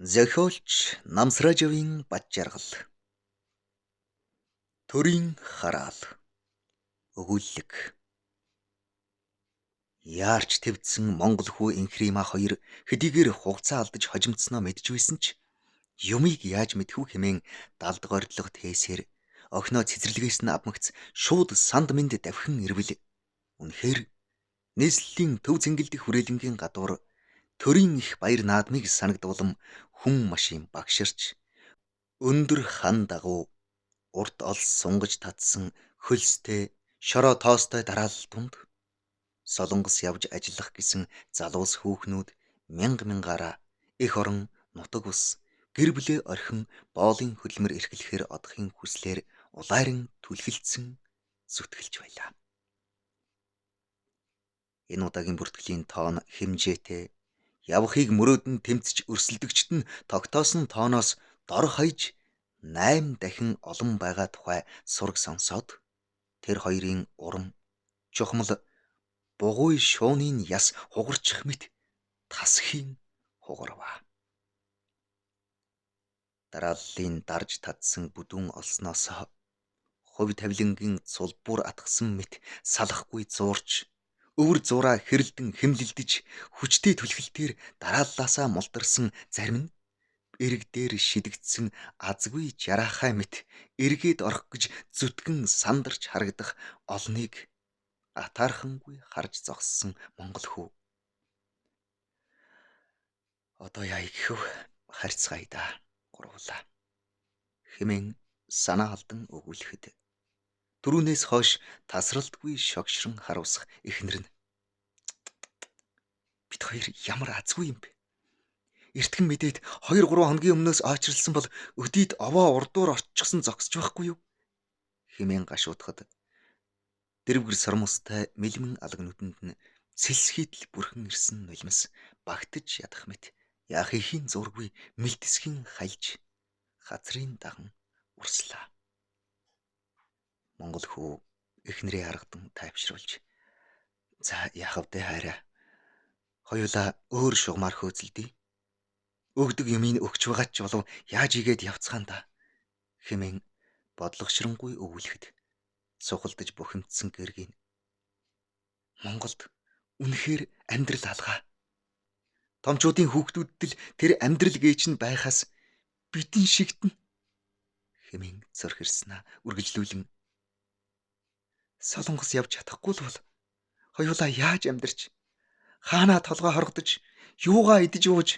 Зохиолч Намсражовын бад жаргал. Төрийн хараал. Өгүүллэг. Яарч твдсэн монгол хүү Инхрима хоёр хэдийгээр хугацаа алдаж хожимдсноо мэдж байсан ч юмыг яаж мэдхүү хэмээн далд гордлого тээсээр охиноо цэцэрлэгээс нь авмагц шууд санд минд давхин ирвэл үнэхээр нийслэлийн төв цэнгэлдэх хүрээлэнгийн гадуур төрийн их баяр наадмыг санагдуулам хүн машин багширч өндөр хан дагуу урт олс сунгаж татсан хөлстэй шороо тоостой дараалал тунд солонгос явж ажиллах гэсэн залуус хүүхнүүд мянга мянгаараа эх орон нутаг ус гэр бүлээ орхин боолын хөдөлмөр эрхлэхээр одохын хүслээр улайран түлхэлцэн зүтгэлж байлаа. Энэ удаагийн бүртгэлийн тоон хэмжээтэй явахыг мөрөөдөн тэмцэж өрсөлдөгчд нь тогтоосон тооноос дор хаяж 8 дахин олон байгаа тухай сураг сонсоод тэр хоёрын урам чухмал бугуй шууны яс хугарчих мэт тасхийн хугарваа. Дарааллын дарж татсан бүдүүн олсноос хувь тавилангийн цулбуур атгсан мэт салахгүй зуурч өвөр зураа хэрэлдэн хэмлэлдэж хүчтэй түлхэлтээр дарааллаасаа мултарсан зарим нь эрэг дээр шидэгдсэн азгүй жараахай мэт эргээд орох гэж зүтгэн сандарч харагдах олныг атаархангүй харж зогссон монгол хүү. Одоо яа гэв харьцгаая да гурвлаа хэмээн санаа алдан өгүүлэхэд түрүүнээс хойш тасралтгүй шогшрон харуулсах эхнэр нь бид хоёр ямар азгүй юм бэ? Эртхэн мэдээд 2-3 хоногийн өмнөөс аачралсан бол өдийд овоо урдуур орчихсон зогсож байхгүй юу? Хэмээн гашуудахад дэрвгэр сормостой мэлмэн алга нүдэнд нь цэлсхийдл бүрхэн ирсэн нулимс багтаж ядах мэт яахын зургүй мэлтсхийн хальж хазрын даган урслаа. Монгол хүү эхнэрээ харгадан тайвшруулж за яахав дэ хайраа хоёулаа өөр шугамар хөөцөлдөе. Өгдөг юмыг өгч байгаа ч болов яаж игээд явцгаан да хэмээн бодлогошронгүй өгүүлэхэд сухалдаж бухимдсан гэргийн Монголд үнэхээр амьдрал алгаа. Томчуудын хүүхдүүдэд л тэр амьдрал гээч нь байхаас бидэн шигтэн хэмээн зөрхирснаа үргэлжлүүлэн солонгос явж чадахгүй л бол хоёулаа яаж амьдрч хаанаа толгой хоргодож юугаа идэж ууж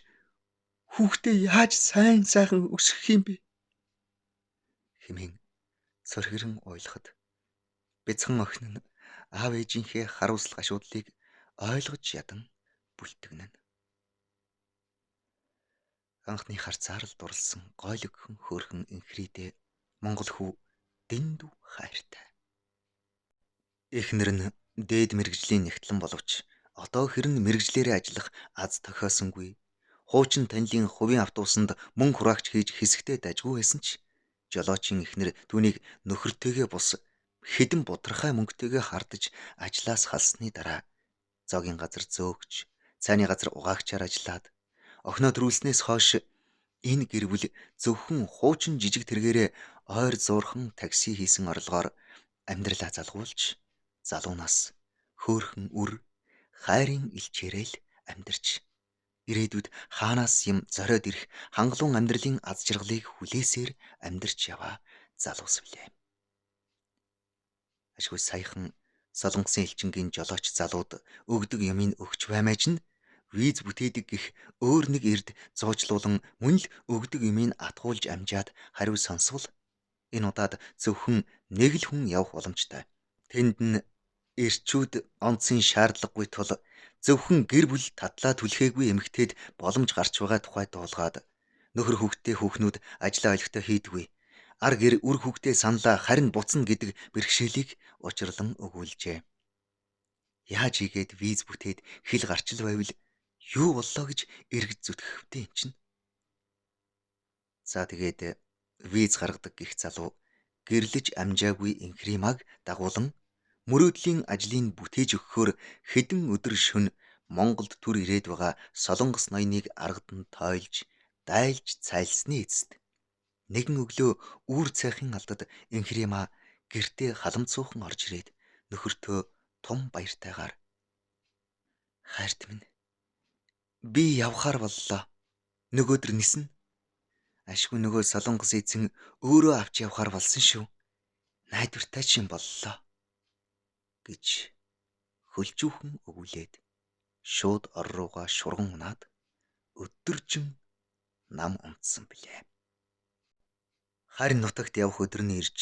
хүүхдээ яаж сайхан өсгөх юм бэ хэмээн сөрхирэн ойлгоход бяцхан охин нь аав ээжийнхээ харуулсал гашуудлыг ойлгож ядан бүлтгэнэ. Анхны харцаар л дурлсан гойлогхон хөөрхөн инхрийдээ монгол хүү дэндүү хайртай. Эхнэр нь дээд мэрэгжлийн нэгтлэн боловч одоо хэрн мэрэгжлээрээ ажиллах аз тохиосонгүй хуучин танилын хувийн автобусанд мөн хураагч хийж хэсэгтээ дажгүй байсан ч жолоочийн эхнэр түүнийг нөхөртэйгээ бус хэдэн будрахай мөнгөтэйгээ хардаж ажлаас халсны дараа зоогийн газар зөөгч цайны газар угаагчаар ажиллаад охиноо төрүүлснээс хойш энэ гэр бүл зөвхөн хуучин жижиг тэргээрээ ойр зуурхан такси хийсэн орлогоор амьдралаа залгуулж залуунаас хөөхөн үр хайрын илчээрэл амьдарч ирээдүйд хаанаас юм зориод ирэх хангалуун амьдралын аз жаргалыг хүлээсээр амьдарч яваа залуус билээ. Ашгүй саяхан солонгосын элчингийн жолооч залууд өгдөг юмыг өгч баймаж нь виз бүтээдэг гэх өөр нэг эрд зуучлуулан мөн л өгдөг юмыг атгуулж амжаад хариу сонсвол энэ удаад зөвхөн нэг л хүн явах боломжтой. Тэнд нь эрчүүд онцгийн шаардлагагүй тул зөвхөн гэр бүл татлаа түлхээгүй эмэгтэйд боломж гарч байгаа тухай дуулгаад нөхөр хүүхдтэй хүүхнүүд ажлаа олигтой хийдгүй ар гэр үр хүүхдээ саналаа харин буцна гэдэг бэрхшээлийг учрлан өгүүлжээ. Яаж игээд виз бүтээд хил гарчл байвал юу боллоо гэж эргэж зүтгэхвтэй юм чинь. За тэгээд виз гаргадаг гих залуу гэрлэж амжаагүй инхримаг дагуулan мөрөөдлийн ажлыг бүтээж өгөхөөр хэдэн өдөр шөнө Монголд түр ирээд байгаа солонгос ноёныг аргадан тойлж дайлж цайлсны эцэст нэгэн өглөө үүр цайхын алдад Энхрима гэртээ халамцуухан орж ирээд нөхөртөө том баяртайгаар хайрт минь би явхаар боллоо. Нөгөөдөр нисэн. Ашгүй нөгөө солонгос эзэн өөрөө авч явхаар болсон шүү. Найдвартай ч юм боллоо гэж хөлжүүхэн өгүүлээд шууд ор руугаа шурган унаад өдөржин нам унтсан билээ. Харин нутагт явах өдөр нь ирж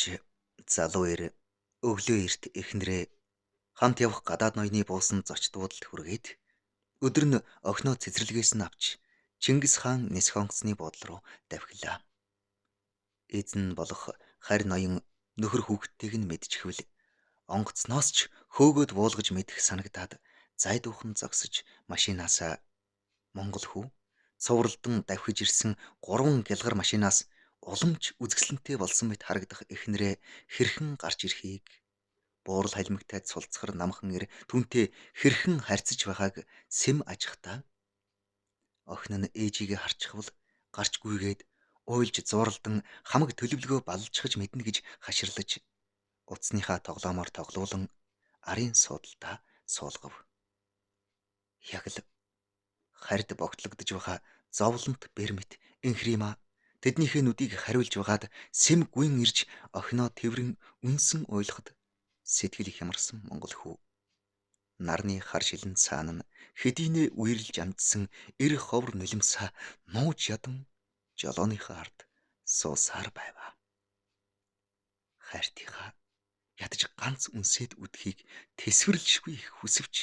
залуу эр өглөө эрт эхнэрээ хамт явах гадаад ноёны буусан зочд буудалд хүргээд өдөр нь охиноо цэцэрлэгээс нь авч Чингис хаан нисх онгоцны буудлын руу давхилаа. Эзэн болох харь ноён нөхөр хүүхдтэйг нь мэдчихвэл онгоцноос ч хөөгөөд буулгаж мэдэх санагдаад зайдуухан зогсож машинаасаа Монгол хүү цувралдан давхиж ирсэн 3 гялгар машинаас уламж үзэсгэлэнтэй болсон мэт харагдах эхнэрээ хэрхэн гарч ирэхийг буурал халимагтай цулцгар намхан ир түнтэй хэрхэн харьцаж байгааг сэм ажихтаа охин нь ээжигээ харчихвал гарч гүйгээд уйлж зууралдан хамаг төлөвлөгөө баллчхаж мэднэ гэж хаширлаж утасныхаа тоглоомоор тоглоулан арын суудалтаа суулгав. Яг л харьд богтлогдож байгаа зовлонт бэрмэт Энхрима тэднийхээ нүдийг хариулж байгаад сэм гүн ирж охиноо тэрвэн үнсэн уйлахад сэтгэл хямарсан монгол хүү. Нарны хар шилэн цаана нь хэдийнэ үерлж амжсан эр ховор нулимсаа нууж ядан жолооныхаа ард суусаар байваа. Хайртынхаа ядаж ганц үнсэд үдхийг тэсвэрлэшгүй их хүсвч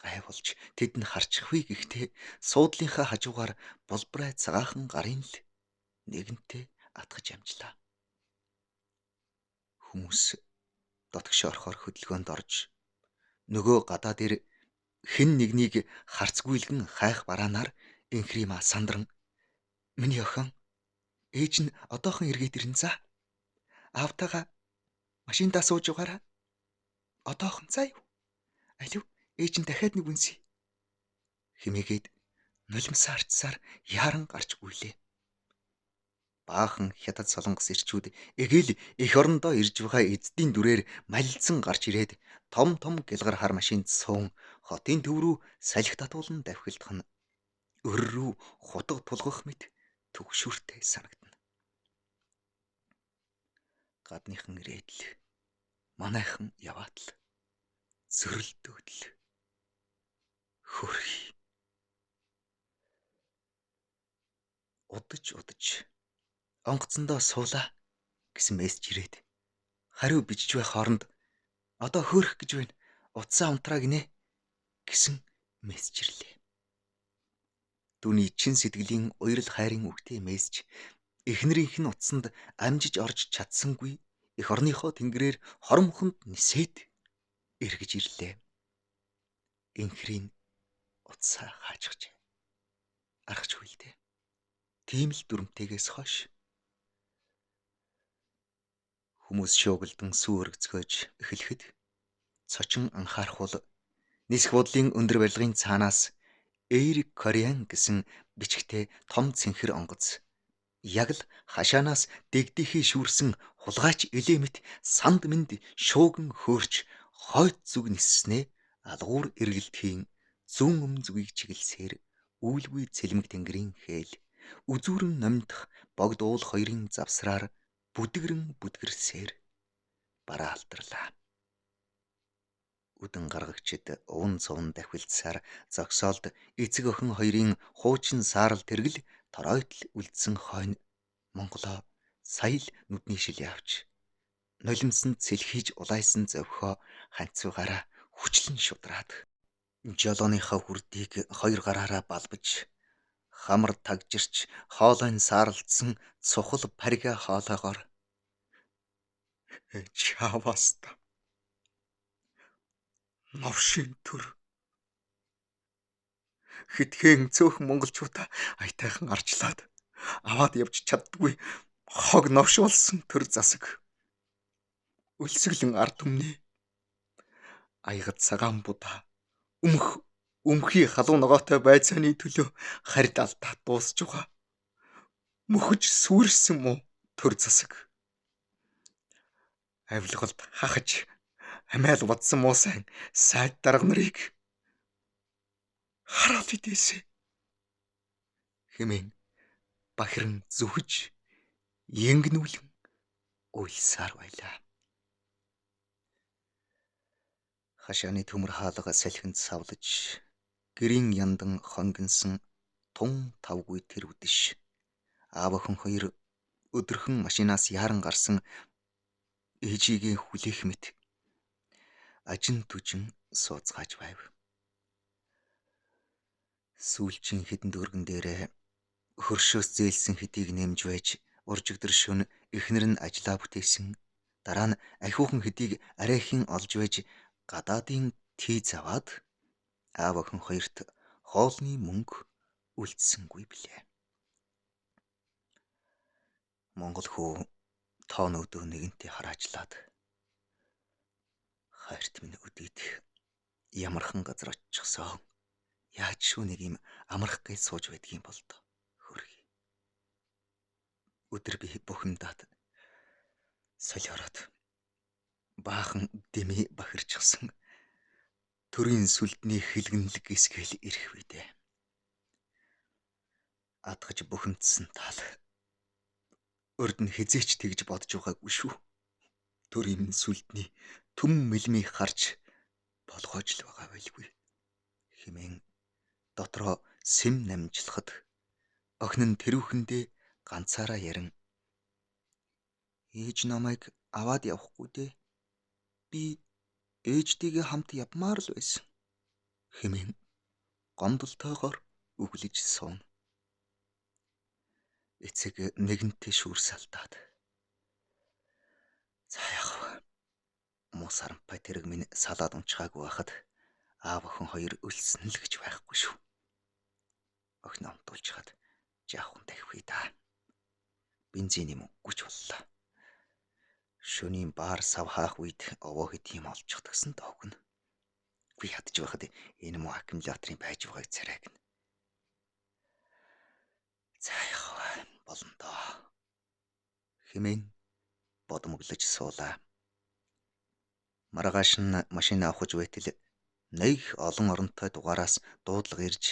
гай болж тэдэнд харчихвээ гэхдээ суудлынхаа хажуугаар булбрай цагаахан гарын л нэгэнтээ атгаж амжлаа. Хүмүүс дотгош орохоор хөдөлгөөнд орж нөгөө гадаад ир хэн нэгнийг харцгүйлгэн хайх бараанаар Энхрима сандран миний охин ээж нь одоохон эргээд ирнэ за. Аавтайгаа машиндаа сууж угаараа. Одоохон заа юу. Алив ээж нь дахиад нэг үнсий. Химээгээд нулимсаа арчсаар яаран гарч гүйлээ. Баахан хятад солонгос ирчүүд эгээл эх орондоо ирж байгаа эзэдийн дүрээр малилсан гарч ирээд том гялгар хар машинд суун хотын төв рүү салхи татуулан давхилдах нь өр рүү хутга тулгах мэт төгшүртэй санагдана. Гадныхан ирээд л манайхан яваад л зөрлөлтөөд л хөрхи удаж онгоцондоо суулаа гэсэн мессеж ирээд хариу бичиж байх хооронд одоо хөөх гэж байна. Утсаа унтраа гинэ гэсэн мессеж ирлээ. Түүний чин сэтгэлийн уярал хайрын үгтэй мессеж эхнэрийнх нь утсанд амжиж орж чадсангүй эх орныхоо тэнгэрээр хоромхонд нисээд эргэж ирлээ. Энхрийн утсаа хаажчихжээ. Аргач хүлдэ. Тийм л дүрмтэйгээс хойш хүмүүс шуугилдан сүү өргөцгөөж эхлэхэд цочин анхаарахул нисэх буудлын өндөр барилгын цаанаас Эйр Кориан гэсэн бичгтэй том цэнхэр онгоц яг л хашаанаас дэгдэхий шүүрсэн хулгайч элемэт санд минд шууган хөөрч хойд зүг ниссэнэ алгуур эргэлтхийн зүүн зүгийг чиглэлсээр үүлгүй цэлмэг тэнгэрийн хээл үзүүрэн номдох богд уул хоёрын завсраар бүдгэрсээр бараа алдарлаа. Үдэн гаргагчид уун цувн давхилцсаар зогсоолд эцэг охин хоёрын хуучин саарл тэргэл торойтл үлдсэн хойно Монголоо сая л нүдний шил явж нулимсанд сэлхийж улайсан зовхоо ханцуугаараа хүчлэн шудраад жолооныхаа хүрдийг хоёр гараараа балбаж хамар тагжирч хоолойн саарлцсан цухал парига хоолоогоор чаваста новшин төр хитгэн цөөхөн монголчуудаа аятайхан арчлаад аваад явж чаддгүй хог новш болсон төр засаг өлсгөлэн ард түмний аягад цагаан будаа өмхий халуун ногоотой байцааны төлөө харьд алдаа дуусж байгаа. мөхөж сүрсэн муу төр засаг. Авилгалд хахаж амиал бодсон муу сайд дарга нарыг хараад идээсэ хэмээн бахиран зүхэж янгнүүлэн уйлсаар байлаа. Хашааны төмөр хаалга салхинд савлаж гэрийн яндан хонгинсан тун тавгүй тэр үдэш аав охин хоёр өдөрхөн машинаас яаран гарсан ээжигээ хүлээх мэт ажин түжин сууцгааж байв. Сүүлчийн хэдэн дөргөн дээрээ хөршөөс зээлсэн хэдийг нэмж байж уржигдэр шөнө эхнэр нь ажлаа бүтээсэн. Дараа нь ахиухан хэдийг арайхийн олж байж гадаадын тийз аваад аав охин хоёрт хоолны мөнгө үлдсэнгүй билээ. Монгол хүү тоон өдөө нэгэнтээ хараажлаад хайрт минь өдийд ямархан газар очихсоо яаж шүү нэг юм амрах гэж сууж байдгийн болд хөргий. Өдөр би бухимдаад солиороод баахан дэмий бахирчсан төрийн сүлдний хилгэнлэг эсгээл ирэх үедээ адгаж бухимдсан тал урд нь хизээч тэгж бодож байгаагүй шүү. Төрийн сүлдний төм мэлмийг харж болгоож л байгаа байлгүй хэмээн дотроо сэм намжлахад охин нь тэрүүхэндээ ганцаараа ярин ээж намайг аваад явахгүй дээ. Би ээжтэйгээ хамт явмаар л байсан хэмээн гомдолтойгоор үглэж сууна. Эцэг нэгэнтээ шүүр салтаад за яах вэ? Муу сарампай тэрэг минь салаад унчхаагүй байхад аав охин хоёр өлсөн л гэж байхгүй шүү. Охин амтуулж хаад жаахан дахивхий да. Бензиний мөнгөч боллоо. Шөнийн баар сав хаах үед овоо хэд юм олчих тгсэн доогно. Би ядж байхад энэ муу аккумуляторын байж байгааг царайгна. За яах вэ? Болно доо хэмээн бодмоглож суулаа. Маргааш нь машин авахж байтал нэг олон оронтой дугаараас дуудлага ирж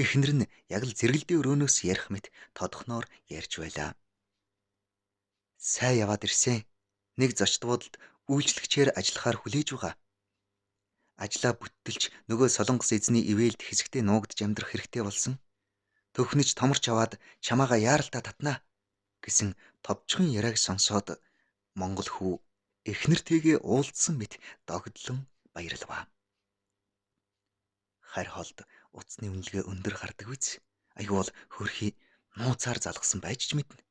эхнэр нь яг л зэрэгэлдээ өрөөнөөс ярих мэт тодохноор ярьж байлаа. Сайн яваад ирсэн. Нэг зочд буудалд үйлчлэгчээр ажиллахаар хүлээж байгаа. Ажлаа бүттэлж нөгөө солонгос эзний ивэлд хэсэгтээ нуугдж амьдрах хэрэгтэй болсон. Төвхнөж томорч аваад чамаага яаралтай татнаа гэсэн товчхон яриаг сонсоод монгол хүү эхнэртэйгээ уулзсан мэт догдлон баярлав. Харь холд утасны үнэлгээ өндөр гардаг биз. Аюу бол хөрхий нууцаар залгасан байж ч мэднэ.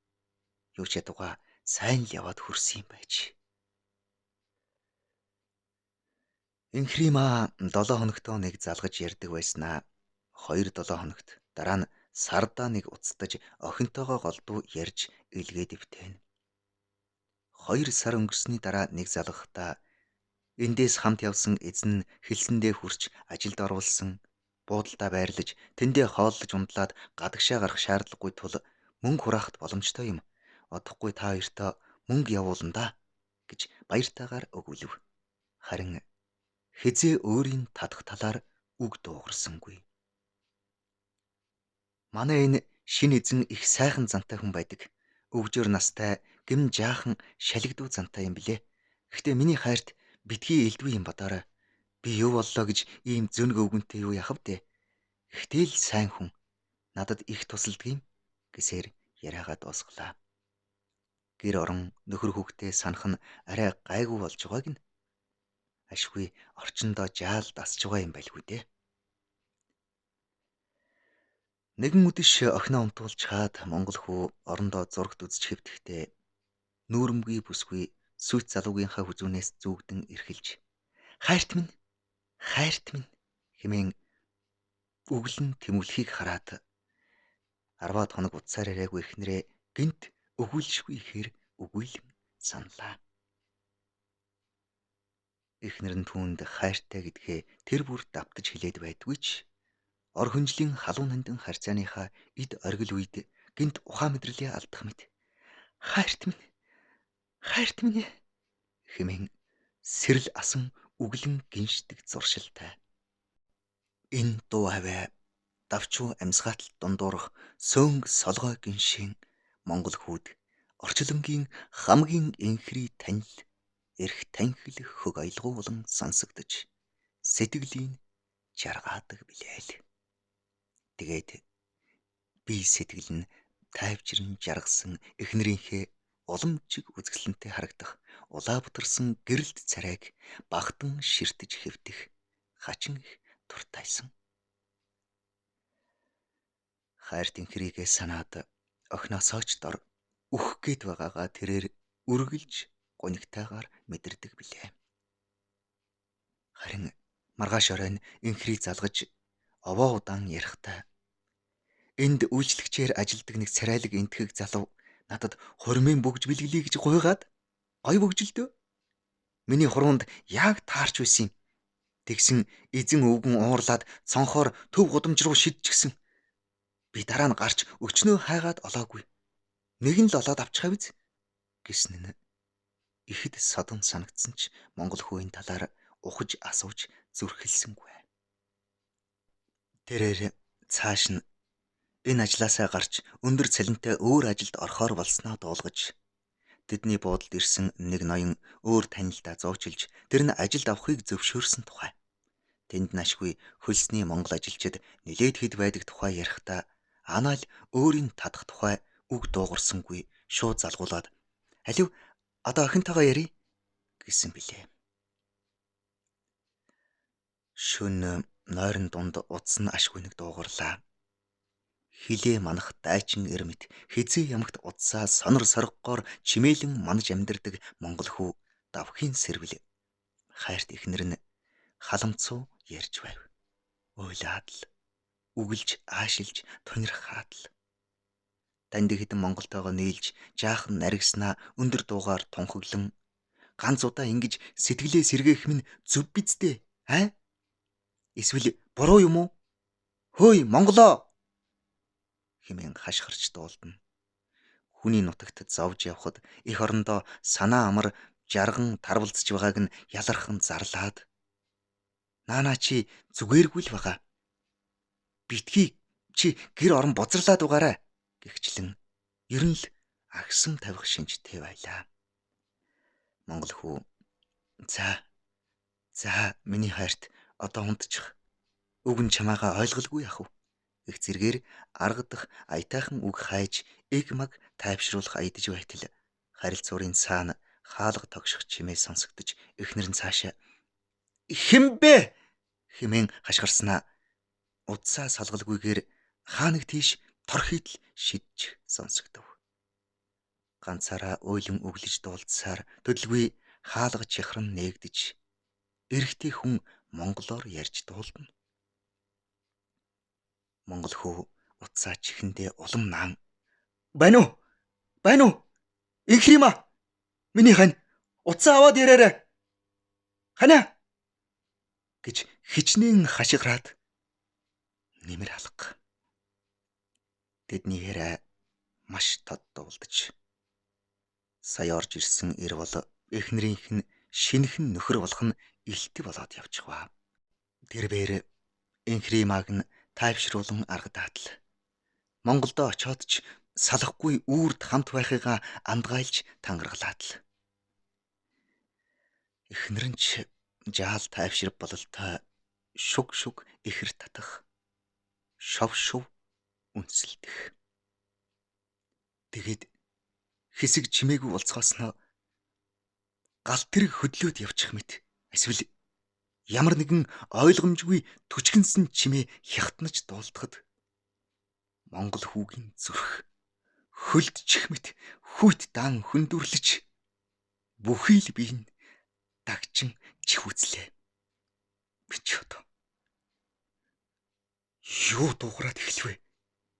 Юу ч ядугаа сайн л яваад хүрсэн юм байж. Инхрима 7 хоногтоо нэг залгаж ярьдаг байснаа 2-7 хоногт дараа нь сардаа нэг уцтаж охинтойгоо голдуу ярьж илгээд өвтэн. 2 сар өнгөрсний дараа нэг залгахдаа эндээс хамт явсан эзэн нь хэлсэндээ хүрч ажилд оруулсан буудалдаа байрлаж тэндээ хооллож ундлаад гадагшаа гарах шаардлагагүй тул мөнгө хураахт боломжтой юм. Одохгүй та хоёртоо мөнгө явуулна да гэж баяртайгаар өгүүлв. Харин хизээ өөрийн татах талаар үг дуугарсангүй. Манай энэ шинэ эзэн их сайхан зантай хүн байдаг. Өвжөр настай гэм жаахан шалигдуу зантай юм блэ. Гэхдээ миний хайрт битгий элдвээ юм бодоорой. Би юу боллоо гэж ийм зөнг өвгөнтэй юу яхав дээ. Гэхдээ л сайн хүн. Надад их тусалдаг юм гэсээр яриагаа дуусглаа. Гэр орон нөхөр хүүхдээ санах нь арай гайгүй болж байгааг нь. Ашгүй орчиндоо жаал дасж байгаа юм байлгүй дээ. Нэгэн үдэш охиноо унтуулж хаад монгол хүү орондоо зурагт үзэж хэвтэхдээ нүүрэмгүй бүсгүй сүт залуугийнхаа хүзүүнээс зүүгдэн эрхэлж хайрт минь хэмээн өглөн тэмүүлхийг хараад 10-аад хоног утсаар ирээгүй эхнэрээ гинт өгүүлшгүй ихээр өгүүлэн саналаа. Эхнэр нь түүнд хайртай гэдгээ тэр бүр давтаж хэлээд байдгүй ч ор хөнжлийн халуун нандин харьцааныхаа эд оргил үед Гинт ухаан мэдрэлээ алдах мэт. Хайрт минь хэмээн сэрэл асан үглэн гиншдэг зуршилтай. Энэ дуу хаваа давчуу амьсгаатал дундуурах сөөнг солгой гиншин Монгол хүүд орчлонгийн хамгийн энхри танил эрх танхил хөг аялгуу болон сонсогдож сэтгэлийн жаргаадаг билээл. Тэгээд би сэтгэл нь тайвчран жаргасан эхнэрийнхээ уламжиг үзэсгэлэнтэй харагдах улаабутарсан гэрэлт царайг багтан ширтэж хэвтэх хачин их туртайсан. Хайрт инхрийгээ санаад охиноосоо ч дор үхэх гээд байгаагаа тэрээр үргэлж гунигтайгаар мэдэрдэг билээ. Харин маргааш оройн инхрий залгаж овоо удаан ярихдаа энд үйлчлэгчээр ажилдаг нэг царайлаг энтхэг залуу надад хормын бөгж бэлгэлээ гэж гуйгаад гой бөгжилдөө. Миний хуруунд яг таарч байсан юм. Тэгсэн эзэн өвгөн уурлаад цонхоор төв гудамж руу шидчихсэн. Би дараа нь гарч өчнөө хайгаад олоогүй. Нэг нь л олоод авчихав биз гэснэ нь ихэд содон санагдсан ч Монгол хөөний талаар ухаж асууж зүрхэлсэнгүй. Тэрээр цааш нь энэ ажлаасаа гарч өндөр цалинтай өөр ажилд орохоор болсноо дуулгаж тэдний буудалд ирсэн нэг ноён өөр танилдаа зуучилж тэр нь ажилд авахыг зөвшөөрсөн тухай. Тэнд нашгүй хөлсний монгол ажилчид нилээд хэд байдаг тухай ярихдаа Анаа л өөрийн тадах тухай үг дуугарсангүй шууд залгуулад "Алив одоо охинтойгоо ярий" гэсэн билээ. Шөнө нойрон дунд утас нь ашгүй нэг дуугарлаа. Хилээ манах дайчин эрмэт хизээ ямагт утсаа сонор соргогоор чимээлэн манаж амьдардаг монгол хүү давхийн сэрвэл хайрт эхнэр нь халамцуу ярьж байв. Ойлаад л үгэлж аашилж тунирхаад л танд хэдэн монголтойгоо нийлж жаахан наригснаа өндөр дуугаар тунхаглан ганц удаа ингэж сэтгэлээ сэргээх минь зүв биздээ аа? Эсвэл буруу юм уу? Хөөе монголоо хэмээн хашгирч дуулдана. Хүний нутагт зовж явхад эх орондоо санаа амар жарган тарвалцж байгааг нь ялархан зарлаад "Наана чи зүгээргүй л байгаа. Битгий чи гэр орон бузарлаад угаарай" гэгчлэн ер нь л агсан тавих шинжтэй байлаа. Монгол хүү "За миний хайрт одоо унтчих. Уг нь чамаагаа ойлголгүй ах уу" их зэргээр арга дах аятайхан үг хайж эг маг тайвшруулах аядж байтал харилцуурын цаана хаалга тогших чимээ сонсогдож эхнэр нь цаашаа "Хэмбэ" хэмээн хашгирснаа удсаа салгалгүйгээр хаа нэг тийш торхийдл шидчих сонсогдов. Ганцаараа уйлан өглөж дуулдсаар төдөлгүй хаалга чихран нээгдэж эрэгтэй хүн монголоор ярьж дуулдана. Монгол хүү утсаа чихэндээ улам наан "Байна уу? Инхрима! Миний хань утсаа аваад яриарай. Хана" гэж хичнээн хашгираад нэмэр алга. Тэдний яриа маш тод дуулдаж сая орж ирсэн эр бол эхнэрийнх нь шинэхэн нөхөр болох нь илтэ болоод явчихваа. Тэрээр инхримаг нь тайвшруулан арга даатал. Монголдо очоод ч салахгүй үрд хамт байхыгаа андгайлж тангаргалаад л. Эхнэр нь ч жаал тайвшир бололтой шуг ихэр татах. Шов үнсэлдэх. Тэгээд хэсэг чимээгүй болцгоосноо гал тэрэг хөдлөөд явчих мэт эсвэл ямар нэгэн ойлгомжгүй төчгөнсөн чимээ хятнаж дуулдахад Монгол хүүгийн зүрх хөлдчих мэт хүйт даан хөндөрлөж бүхий л биеийн дагчин чихүцлээ. Би ч одоо юу дуурайд эхлэвэ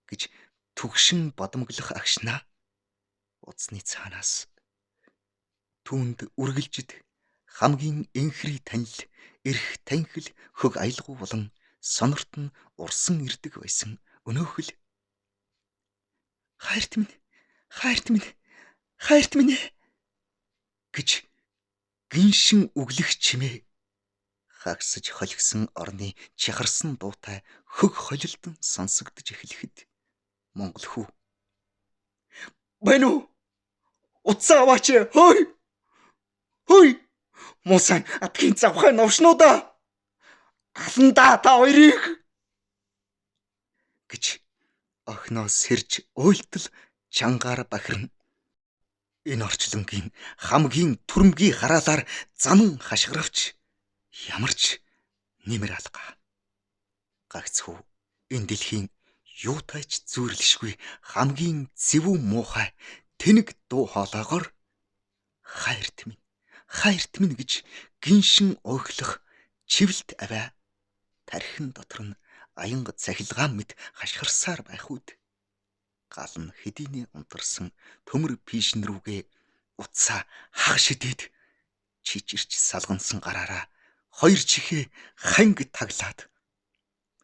гэж түгшин бодомглох агшнаа удсны цаанаас түүнд үргэлжид хамгийн энхри танил эрх танхил хөг аялгуу болон сонорт нь урсан ирдэг байсан өнөөхөл хайрт минь, хайрт минь, хайрт минь гэж гиншин үглэх чимээ хагсаж холигсон орны чахарсан дуутай хөг холилдон сонсогдож эхлэхэд Монгол хүү байна уу? Утсаа аваач. Хөөе. Хөөе. Муусан атгийн завхай новшнуудаа. Аландаа та хоёрыг гэж охиноо сэрж уйлтал чангаар бахирн. Энэ орчлонгийн хамгийн түрмгий хараалаар занан хашгиравч ямарч нэмэр алга. Гагцхүү энэ дэлхийн юутайч зүйрлэшгүй хамгийн зэвүү муухай тэнэг дуу хоолойгоор хайрт минь гэж гиншин ойглох чивэлт аваа тархин дотор нь аянга цахилгаан мэт хашгирсаар байх үед гал нь хэдийнэ унтарсан төмөр пишн рүүгээ утсаа хаг шидэд чичирч салгансан гараараа хоёр чихээ ханг таглаад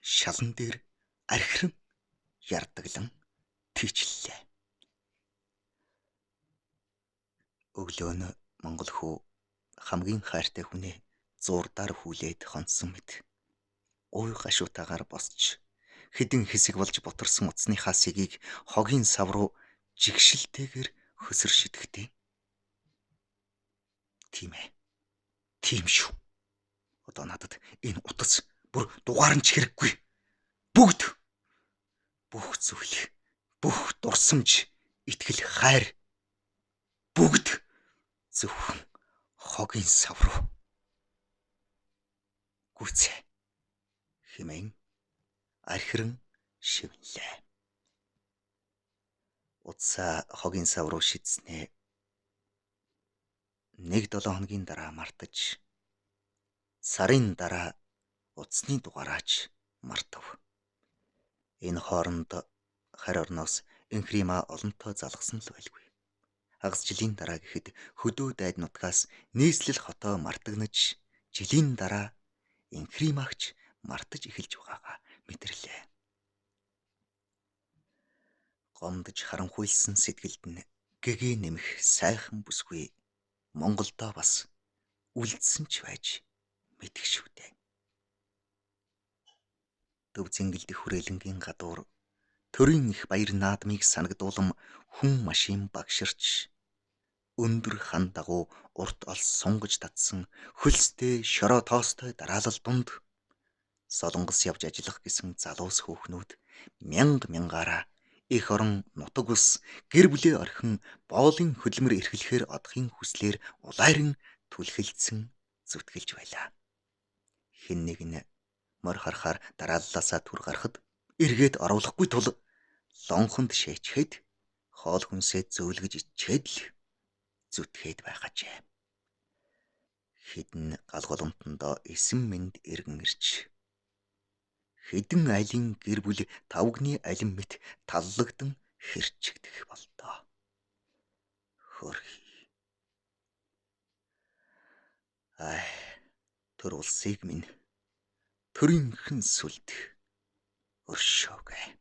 шалан дээр архиран ярдаглан тийчлээ. Өглөө нь Монгол хүү хамгийн хайртай хүнээ зурдаар хүлээд хонсон мэт ууй гашуутаагаар босч хэдэн хэсэг болж бутарсан утасныхаа сэгийг хогийн сав руу жигшилтэйгээр хөсөр шидэхтэй. Тийм ээ. Тийм шүү. Одоо надад энэ утас бүр дугаарч хэрэггүй. Бүгд бүх зүйл, бүх дурсамж, итгэл, хайр бүгд зөвхөн хогийн сав руу гүйцээ хэмээн архиран шивнэлээ. Утсаа хогийн сав руу шидснээ 1-7 хоногийн дараа мартаж сарын дараа утасны дугаараач мартав. Энэ хооронд харь орноос Энхрима олонтоо залгасан л байлгүй. Хагас жилийн дараа гэхэд хөдөө дайд нутгаас нийслэл хотоо мартагнаж жилийн дараа Энхримагч мартаж эхэлж байгаагаа мэдэрлээ. Гомдож харанхуйлсан сэтгэлд нь гэгээ нэмэх сайхан бүсгүй Монголдоо бас үлдсэн ч байж мэдэх шүү дээ. Төв зингэлдэх хүрээлэнгийн гадуур төрийн их баяр наадмыг санагдуулам хүн машин багширч өндөр хан дагуу урт олс сунгаж татсан хөлстэй шороо тоостой дараалал дунд Солонгос явж ажиллах гэсэн залуус хүүхнүүд мянгаараа их орон нутаг ус гэр бүлээ орхин боолын хөдөлмөр эрхлэхээр одохын хүслээр улайран түлхэлцэн зүтгэлж байлаа. Хэн нэг нь морь харахаар дарааллаасаа түр гарахад эргээд оруулахгүй тул лонхонд шээчхэд хоол хүнсээ зөөлгөж ичээд л зүтгээд байхажээ. Хэдэн галголомтондоо эсэм мэнд эргэн ирж хэдэн айлын гэр бүл тавгны алим мэт таллагдан хэрчигдэх болдоо. Хөрхий. Төр улсыг минь төрийнхэн сүлд өршөөгэй.